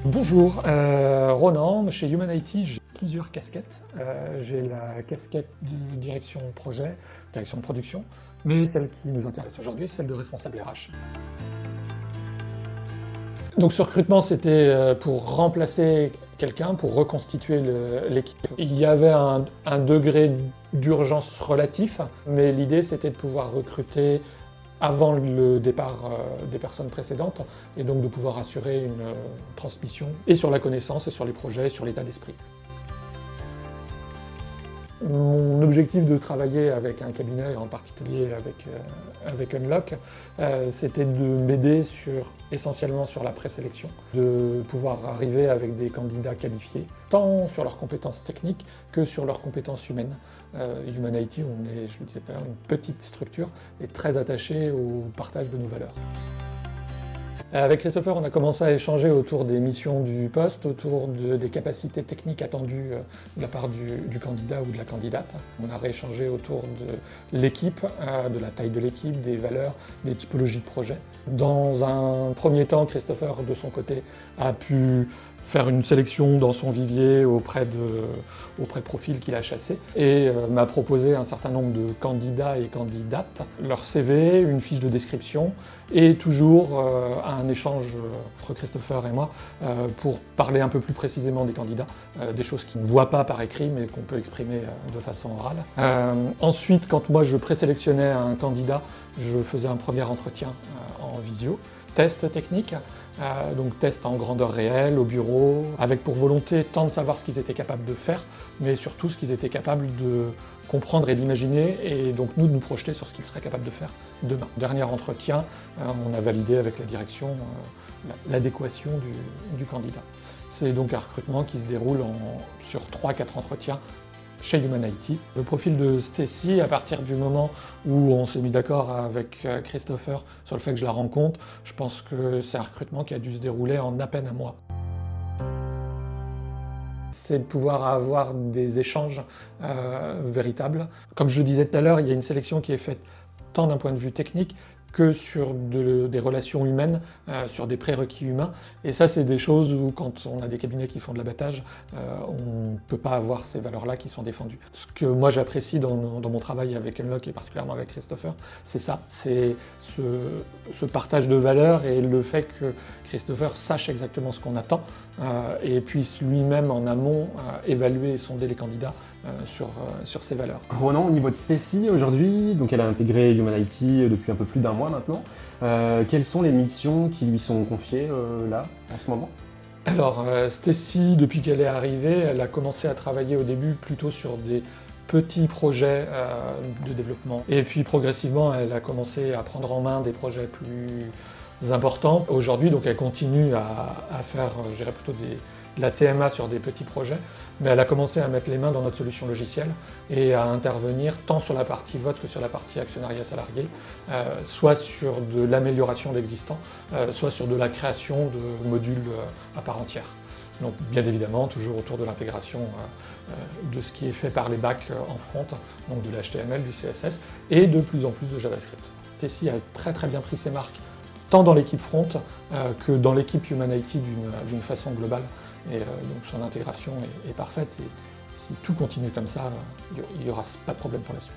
Bonjour, Ronan, chez Human IT, j'ai plusieurs casquettes. J'ai la casquette de direction de projet, direction de production, mais celle qui nous intéresse aujourd'hui, c'est celle de responsable RH. Donc ce recrutement, c'était pour remplacer quelqu'un, pour reconstituer l'équipe. Il y avait un degré d'urgence relatif, mais l'idée c'était de pouvoir recruter avant le départ des personnes précédentes, et donc de pouvoir assurer une transmission, et sur la connaissance, et sur les projets, et sur l'état d'esprit. Mon objectif de travailler avec un cabinet, en particulier avec Unlock, c'était de m'aider essentiellement sur la présélection, de pouvoir arriver avec des candidats qualifiés, tant sur leurs compétences techniques que sur leurs compétences humaines. Human IT, on est, je le disais tout à l'heure, une petite structure et très attaché au partage de nos valeurs. Avec Christopher, on a commencé à échanger autour des missions du poste, autour des capacités techniques attendues de la part du candidat ou de la candidate. On a rééchangé autour de l'équipe, de la taille de l'équipe, des valeurs, des typologies de projets. Dans un premier temps, Christopher, de son côté, a pu faire une sélection dans son vivier auprès de profils qu'il a chassés et m'a proposé un certain nombre de candidats et candidates, leur CV, une fiche de description et toujours un échange entre Christopher et moi pour parler un peu plus précisément des candidats, des choses qu'ils ne voient pas par écrit mais qu'on peut exprimer de façon orale. Ensuite, quand moi je présélectionnais un candidat, je faisais un premier entretien en visio. Test technique, donc test en grandeur réelle, au bureau, avec pour volonté tant de savoir ce qu'ils étaient capables de faire, mais surtout ce qu'ils étaient capables de comprendre et d'imaginer, et donc nous de nous projeter sur ce qu'ils seraient capables de faire demain. Dernier entretien, on a validé avec la direction l'adéquation du candidat. C'est donc un recrutement qui se déroule sur 3-4 entretiens chez Human IT. Le profil de Stacy, à partir du moment où on s'est mis d'accord avec Christopher sur le fait que je la rencontre, je pense que c'est un recrutement qui a dû se dérouler en à peine un mois. C'est de pouvoir avoir des échanges véritables. Comme je le disais tout à l'heure, il y a une sélection qui est faite tant d'un point de vue technique que sur des relations humaines, sur des prérequis humains. Et ça, c'est des choses où, quand on a des cabinets qui font de l'abattage, on ne peut pas avoir ces valeurs-là qui sont défendues. Ce que moi j'apprécie dans mon travail avec Unlock et particulièrement avec Christopher, c'est ça, c'est ce partage de valeurs et le fait que Christopher sache exactement ce qu'on attend et puisse lui-même en amont évaluer et sonder les candidats sur ces valeurs. Ronan, au niveau de Stacy aujourd'hui, donc elle a intégré Human IT depuis un peu plus d'un mois maintenant. Quelles sont les missions qui lui sont confiées là, en ce moment? Alors, Stacy, depuis qu'elle est arrivée, elle a commencé à travailler au début plutôt sur des petits projets de développement. Et puis progressivement, elle a commencé à prendre en main des projets plus importants. Aujourd'hui, donc elle continue à faire, je dirais plutôt de la TMA sur des petits projets, mais elle a commencé à mettre les mains dans notre solution logicielle et à intervenir tant sur la partie vote que sur la partie actionnariat salarié, soit sur de l'amélioration d'existants, soit sur de la création de modules à part entière. Donc bien évidemment, toujours autour de l'intégration de ce qui est fait par les bacs en front, donc de l'HTML, du CSS, et de plus en plus de JavaScript. Stacy a très bien pris ses marques, tant dans l'équipe front que dans l'équipe Human IT d'une façon globale. Et donc son intégration est parfaite, et si tout continue comme ça, il n'y aura pas de problème pour la suite.